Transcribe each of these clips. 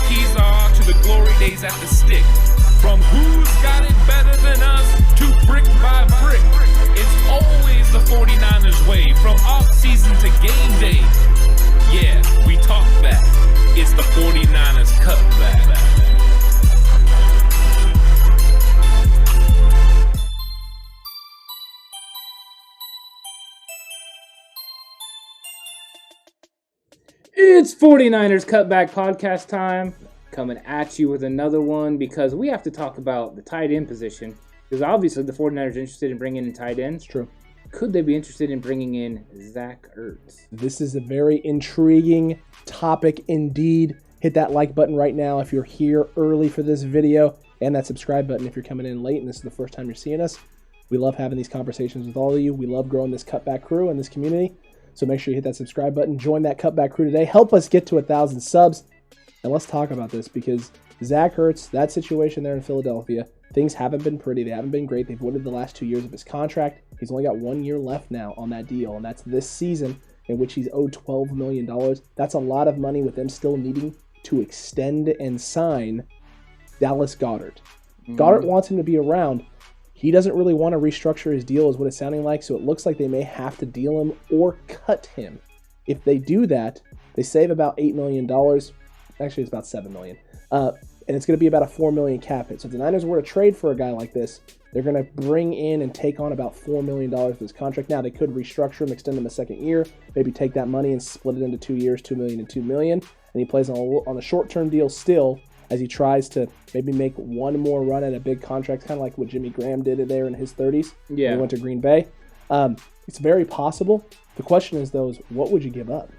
keys are to the glory days at the stick. From who's got it better than us to brick by brick. It's always the 49ers way, from off-season to game day. Yeah, we talk back. It's the 49ers Cutback. It's 49ers Cutback Podcast time. Coming at you with another one because we have to talk about the tight end position. Because obviously the 49ers are interested in bringing in tight ends. True. Could they be interested in bringing in Zach Ertz? This is a very intriguing topic indeed. Hit that like button right now if you're here early for this video, and that subscribe button if you're coming in late and this is the first time you're seeing us. We love having these conversations with all of you. We love growing this Cutback crew and this community. So make sure you hit that subscribe button. Join that Cutback crew today. Help us get to 1,000 subs. And let's talk about this because Zach Ertz, that situation there in Philadelphia, things haven't been pretty. They haven't been great. They've voided the last 2 years of his contract. He's only got 1 year left now on that deal, and that's this season in which he's owed $12 million. That's a lot of money with them still needing to extend and sign Dallas Goedert. Goedert wants him to be around. He doesn't really want to restructure his deal is what it's sounding like, so it looks like they may have to deal him or cut him. If they do that, they save about $8 million. Actually, it's about $7 million. And it's going to be about a $4 million cap hit. So if the Niners were to trade for a guy like this, they're going to bring in and take on about $4 million for this contract. Now, they could restructure him, extend him a second year, maybe take that money and split it into 2 years, $2 million and $2 million. And he plays on a short-term deal still as he tries to maybe make one more run at a big contract, kind of like what Jimmy Graham did there in his 30s when he went to Green Bay. It's very possible. The question is, though, what would you give up?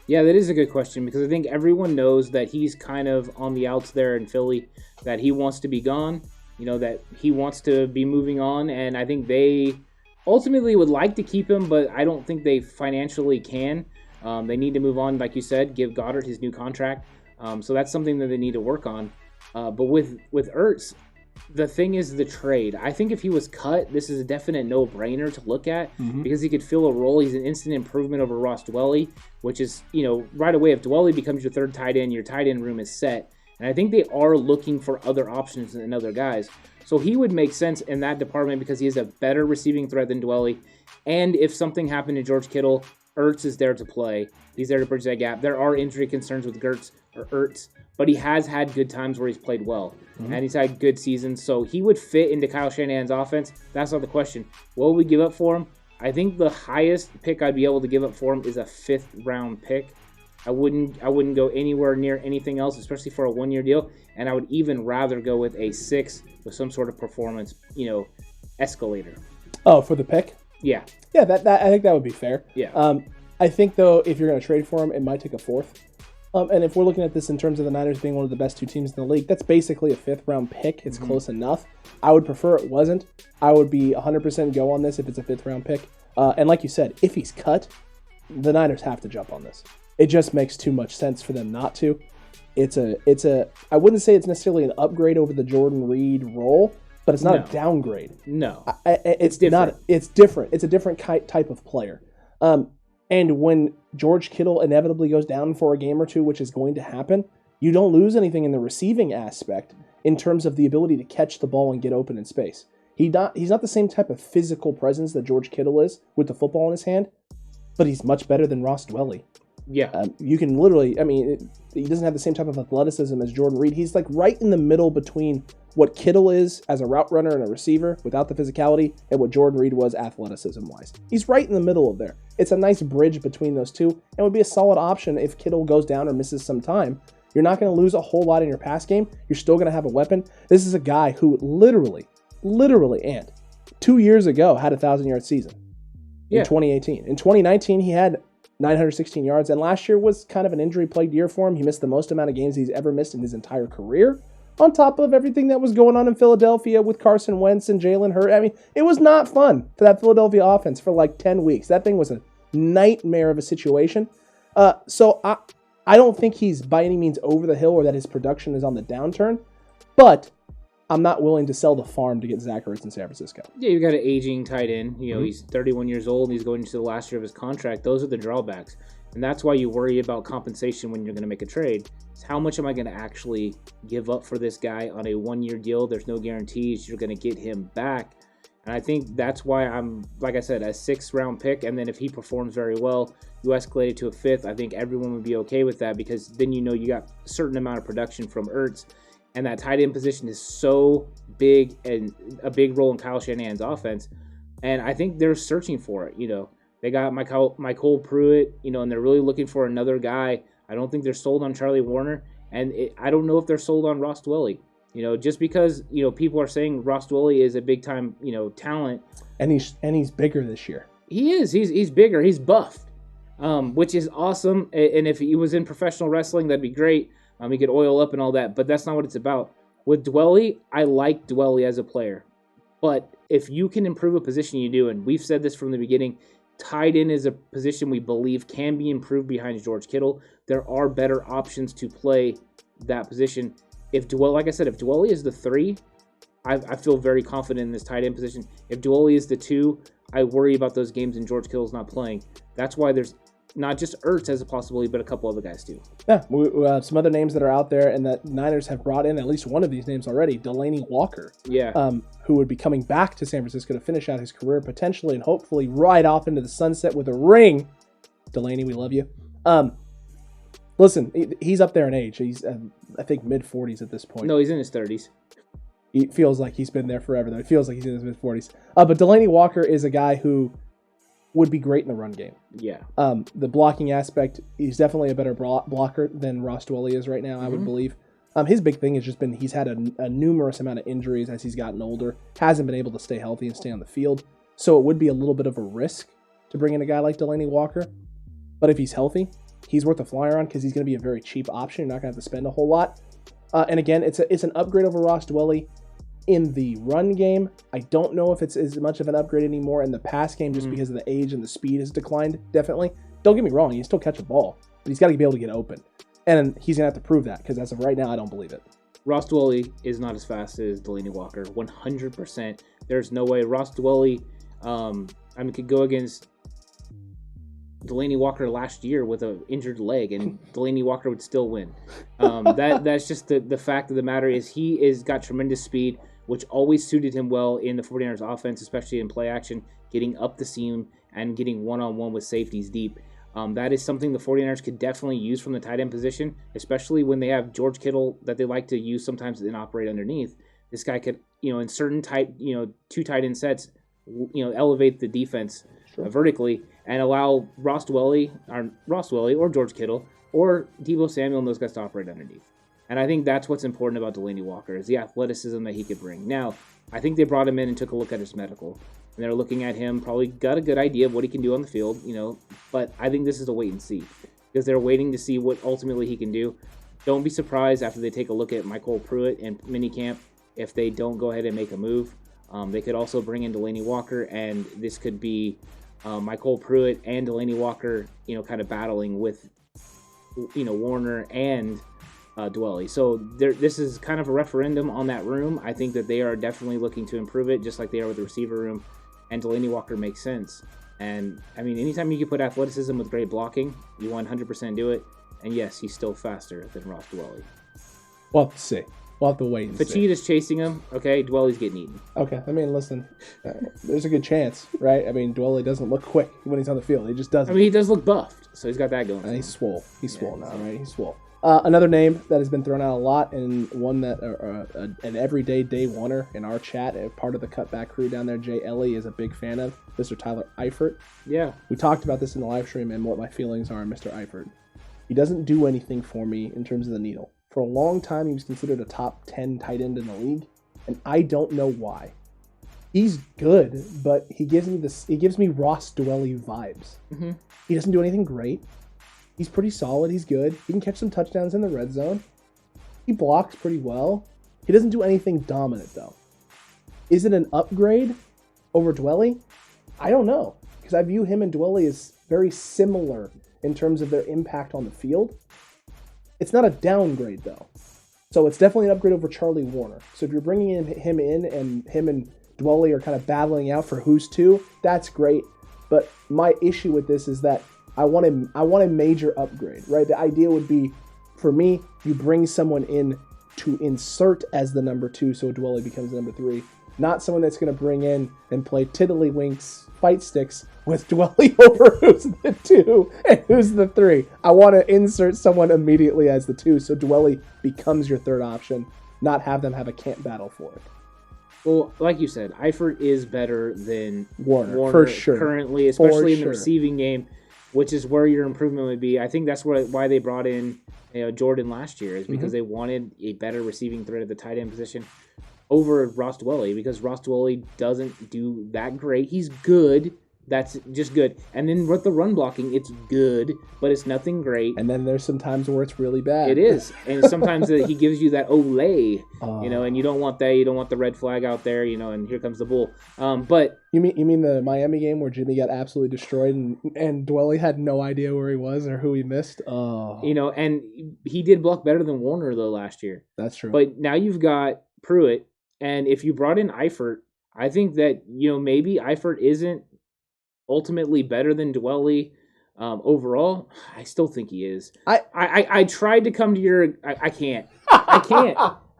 Yeah, that is a good question because I think everyone knows that he's kind of on the outs there in Philly, that he wants to be gone, that he wants to be moving on, and I think they ultimately would like to keep him, but I don't think they financially can. They need to move on, like you said, give Goedert his new contract. So that's something that they need to work on. But with Ertz, the thing is the trade. I think if he was cut, this is a definite no-brainer to look at because he could fill a role. He's an instant improvement over Ross Dwelley, which is, right away, if Dwelley becomes your third tight end, your tight end room is set. And I think they are looking for other options and other guys. So he would make sense in that department because he is a better receiving threat than Dwelley. And if something happened to George Kittle, Ertz is there to play. He's there to bridge that gap. There are injury concerns with Ertz, but he has had good times where he's played well. And he's had good seasons, so he would fit into Kyle Shanahan's offense. That's not the question. What would we give up for him? I think the highest pick I'd be able to give up for him is a 5th-round pick. I wouldn't go anywhere near anything else, especially for a 1-year deal, and I would even rather go with a 6 with some sort of performance, escalator. Oh, for the pick? Yeah. Yeah, that I think that would be fair. Yeah. I think, though, if you're going to trade for him, it might take a 4th. And if we're looking at this in terms of the Niners being one of the best 2 teams in the league, that's basically a 5th-round pick. It's close enough. I would prefer it wasn't. I would be 100% go on this if it's a 5th-round pick. And like you said, if he's cut, the Niners have to jump on this. It just makes too much sense for them not to. It's a. I wouldn't say it's necessarily an upgrade over the Jordan Reed role, but it's not a downgrade. No, it's different. It's different. It's a different type of player. And when George Kittle inevitably goes down for a game or two, which is going to happen, you don't lose anything in the receiving aspect in terms of the ability to catch the ball and get open in space. He's not the same type of physical presence that George Kittle is with the football in his hand, but he's much better than Ross Dwelley. Yeah. You can literally, he doesn't have the same type of athleticism as Jordan Reed. He's like right in the middle between what Kittle is as a route runner and a receiver without the physicality and what Jordan Reed was athleticism-wise. He's right in the middle of there. It's a nice bridge between those two and would be a solid option if Kittle goes down or misses some time. You're not going to lose a whole lot in your pass game. You're still going to have a weapon. This is a guy who literally, and 2 years ago had a 1,000-yard season in 2018. In 2019, he had 916 yards, and last year was kind of an injury-plagued year for him. He missed the most amount of games he's ever missed in his entire career, on top of everything that was going on in Philadelphia with Carson Wentz and Jalen Hurts. It was not fun for that Philadelphia offense for like 10 weeks. That thing was a nightmare of a situation. So I don't think he's by any means over the hill or that his production is on the downturn, but I'm not willing to sell the farm to get Zach Ertz in San Francisco. Yeah, you've got an aging tight end. He's 31 years old. And he's going into the last year of his contract. Those are the drawbacks. And that's why you worry about compensation when you're going to make a trade. It's how much am I going to actually give up for this guy on a one-year deal? There's no guarantees you're going to get him back. And I think that's why I'm, like I said, a 6th-round pick. And then if he performs very well, you escalate it to a 5th. I think everyone would be okay with that because then you got a certain amount of production from Ertz. And that tight end position is so big and a big role in Kyle Shanahan's offense. And I think they're searching for it. They got Michael Pruitt, and they're really looking for another guy. I don't think they're sold on Charlie Warner. And I don't know if they're sold on Ross Dwelley. Just because, people are saying Ross Dwelley is a big-time, talent. And he's bigger this year. He is. He's bigger. He's buffed, which is awesome. And if he was in professional wrestling, that'd be great. He could oil up and all that, but that's not what it's about. With Dwelley, I like Dwelley as a player. But if you can improve a position, you do. And we've said this from the beginning. Tight end is a position we believe can be improved behind George Kittle. There are better options to play that position. Like I said, if Dwelley is the 3, I feel very confident in this tight end position. If Dwelley is the 2, I worry about those games and George Kittle's not playing. That's why there's not just Ertz as a possibility, but a couple other guys too. Yeah, we have some other names that are out there, and that Niners have brought in at least one of these names already, Delanie Walker. Yeah. Who would be coming back to San Francisco to finish out his career potentially and hopefully ride off into the sunset with a ring. Delanie, we love you. Listen, he's up there in age. He's, I think, mid-40s at this point. No, he's in his 30s. It feels like he's been there forever, though. It feels like he's in his mid-40s. But Delanie Walker is a guy who would be great in the run game. Yeah. The blocking aspect, he's definitely a better blocker than Ross Dwelley is right now, I would believe. His big thing has just been he's had a numerous amount of injuries as he's gotten older, hasn't been able to stay healthy and stay on the field. So it would be a little bit of a risk to bring in a guy like Delanie Walker. But if he's healthy, he's worth a flyer on because he's going to be a very cheap option. You're not going to have to spend a whole lot. And again, it's an upgrade over Ross Dwelley in the run game. I don't know if it's as much of an upgrade anymore in the pass game just because of the age and the speed has declined, definitely. Don't get me wrong, he can still catch a ball, but he's got to be able to get open. And he's going to have to prove that because as of right now, I don't believe it. Ross Dwelley is not as fast as Delanie Walker, 100%. There's no way. Ross Dwelley, could go against Delanie Walker last year with an injured leg, and Delanie Walker would still win. That's just the fact of the matter is he is got tremendous speed, which always suited him well in the 49ers offense, especially in play action, getting up the seam and getting one-on-one with safeties deep. That is something the 49ers could definitely use from the tight end position, especially when they have George Kittle that they like to use sometimes and operate underneath. This guy could, in certain two tight end sets, elevate the defense vertically and allow Ross Dwelley or George Kittle or Deebo Samuel and those guys to operate underneath. And I think that's what's important about Delanie Walker is the athleticism that he could bring. Now, I think they brought him in and took a look at his medical. And they're looking at him, probably got a good idea of what he can do on the field, But I think this is a wait and see because they're waiting to see what ultimately he can do. Don't be surprised after they take a look at Michael Pruitt and minicamp if they don't go ahead and make a move. They could also bring in Delanie Walker, and this could be Michael Pruitt and Delanie Walker, kind of battling with, Warner and Dwelley. So this is kind of a referendum on that room. I think that they are definitely looking to improve it, just like they are with the receiver room. And Delanie Walker makes sense. And, anytime you can put athleticism with great blocking, you 100% do it. And, yes, he's still faster than Ross Dwelley. We'll have to see. We'll have to wait and see. Facheda's chasing him. Okay, Dwelley's getting eaten. Okay, listen, there's a good chance, right? Dwelley doesn't look quick when he's on the field. He just doesn't. He does look buffed, so he's got that going. He's swole. He's swole now, right? He's swole. Another name that has been thrown out a lot, and one that an everyday day oneer in our chat, part of the Cutback crew down there, Jay Ellie, is a big fan of, Mr. Tyler Eifert. Yeah. We talked about this in the live stream and what my feelings are on Mr. Eifert. He doesn't do anything for me in terms of the needle. For a long time, he was considered a top 10 tight end in the league, and I don't know why. He's good, but he gives me Ross Dwelley vibes. Mm-hmm. He doesn't do anything great. He's pretty solid. He's good. He can catch some touchdowns in the red zone. He blocks pretty well. He doesn't do anything dominant, though. Is it an upgrade over Dwelley? I don't know, because I view him and Dwelley as very similar in terms of their impact on the field. It's not a downgrade, though. So it's definitely an upgrade over Charlie Warner. So if you're bringing him in and him and Dwelley are kind of battling out for who's two, that's great. But my issue with this is that I want a major upgrade, right? The idea would be, for me, you bring someone in to insert as the number 2 so Dwelley becomes number 3. Not someone that's going to bring in and play tiddlywinks fight sticks with Dwelley over who's the 2 and who's the 3. I want to insert someone immediately as the 2 so Dwelley becomes your third option, not have them have a camp battle for it. Well, like you said, Eifert is better than Warner for sure. Currently, especially in the receiving game, which is where your improvement would be. I think that's why they brought in Jordan last year, is because they wanted a better receiving threat at the tight end position over Ross Dwelley, because Ross Dwelley doesn't do that great. He's good. That's just good. And then with the run blocking, it's good, but it's nothing great. And then there's some times where it's really bad. It is. And sometimes he gives you that Olay, and you don't want that. You don't want the red flag out there, and here comes the bull. But you mean the Miami game where Jimmy got absolutely destroyed and Dwelley had no idea where he was or who he missed? And he did block better than Warner, though, last year. That's true. But now you've got Pruitt, and if you brought in Eifert, I think that, maybe Eifert isn't ultimately better than Dwelley overall. I still think he is. I tried to come to your... I can't.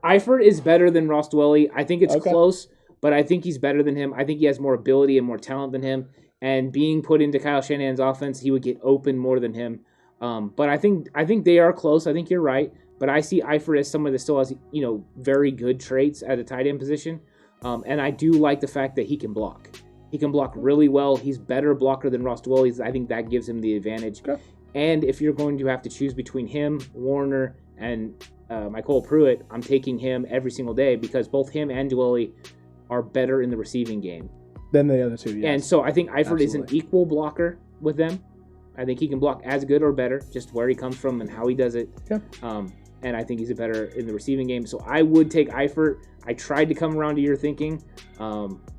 Eifert is better than Ross Dwelley. I think it's close, but I think he's better than him. I think he has more ability and more talent than him. And being put into Kyle Shanahan's offense, he would get open more than him. But I think they are close. I think you're right. But I see Eifert as someone that still has, very good traits at a tight end position. And I do like the fact that he can block. He can block really well. He's better blocker than Ross Dwelley. I think that gives him the advantage. Okay. And if you're going to have to choose between him, Warner, and Michael Pruitt, I'm taking him every single day because both him and Dwelley are better in the receiving game than the other two. Yes. And so I think Eifert is an equal blocker with them. I think he can block as good or better, just where he comes from and how he does it. Okay. And I think he's better in the receiving game. So I would take Eifert. I tried to come around to your thinking.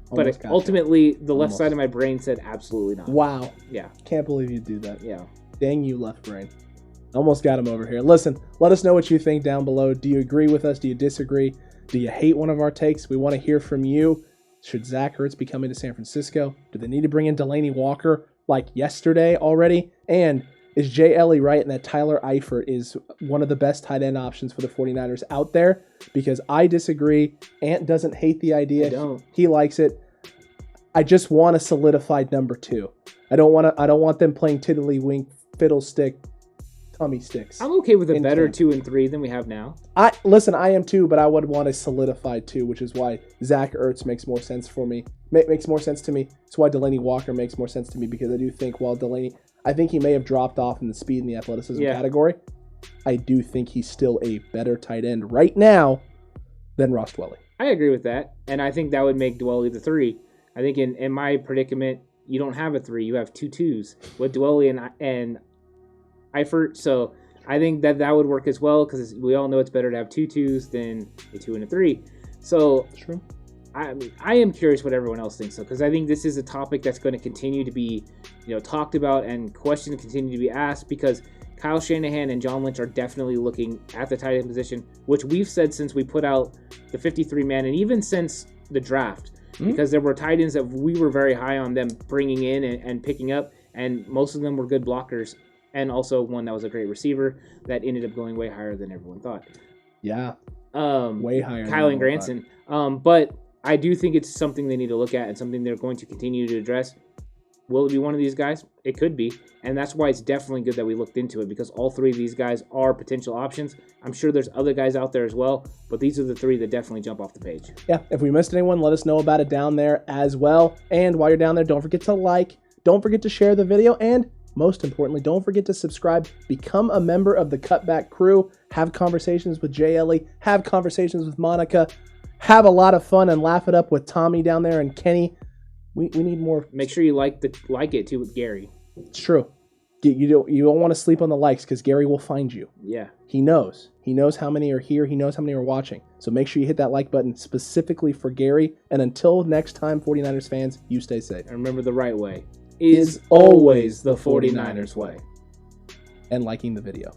But ultimately, the left side of my brain said absolutely not. Wow. Yeah. Can't believe you do that. Yeah. Dang you, left brain. Almost got him over here. Listen, let us know what you think down below. Do you agree with us? Do you disagree? Do you hate one of our takes? We want to hear from you. Should Zach Ertz be coming to San Francisco? Do they need to bring in Delaney Walker like yesterday already? And is Jay Ellie right in that Tyler Eifert is one of the best tight end options for the 49ers out there? Because I disagree. Ant doesn't hate the idea. I don't. He likes it. I just want a solidified number 2. I don't want them playing tiddlywink, fiddlestick, tummy sticks. I'm okay with a better 2 and 3 than we have now. I am too, but I would want a solidified 2, which is why Zach Ertz makes more sense for me. Makes more sense to me. It's why Delaney Walker makes more sense to me, because I do think I think he may have dropped off in the speed and the athleticism category. I do think he's still a better tight end right now than Ross Dwelley. I agree with that, and I think that would make Dwelley the 3. I think in my predicament, you don't have a 3. You have 2 2s with Dwelley and Eifert. So I think that would work as well, because we all know it's better to have 2 2s than a 2 and a 3. So true. I am curious what everyone else thinks, though, because I think this is a topic that's going to continue to be, talked about, and questions continue to be asked, because Kyle Shanahan and John Lynch are definitely looking at the tight end position, which we've said since we put out the 53-man, and even since the draft, because there were tight ends that we were very high on them bringing in and picking up, and most of them were good blockers, and also one that was a great receiver that ended up going way higher than everyone thought. Yeah, way higher. Kyle and Granson. But I do think it's something they need to look at and something they're going to continue to address. Will it be one of these guys? It could be. And that's why it's definitely good that we looked into it, because all 3 of these guys are potential options. I'm sure there's other guys out there as well, but these are the 3 that definitely jump off the page. Yeah, if we missed anyone, let us know about it down there as well. And while you're down there, don't forget to like, don't forget to share the video, and most importantly, don't forget to subscribe. Become a member of the Cutback crew. Have conversations with Jay Ellie. Have conversations with Monica. Have a lot of fun and laugh it up with Tommy down there and Kenny. We need more. Make sure you like it too with Gary. It's true. You don't want to sleep on the likes, because Gary will find you. Yeah. He knows. He knows how many are here. He knows how many are watching. So make sure you hit that like button specifically for Gary. And until next time, 49ers fans, you stay safe. And remember, the right way is always the 49ers way. And liking the video.